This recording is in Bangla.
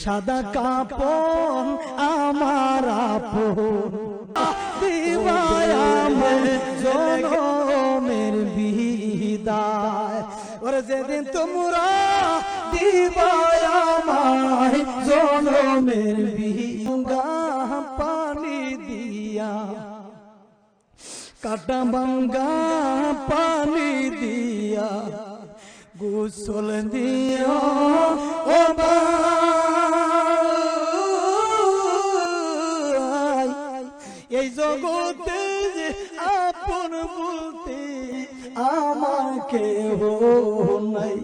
সাদা কাপন আমার আপন দিবায় আমার জনমের বিদায় ওরে যেদিন তোমরা দিবায় আমার জনমের বিদায় পানি দিয়া কাটা ভাঙ্গা পানি দিয়া গোসল দিও ও ভাই এই জগতে যে আপন বলতে আমার কেহ নাই।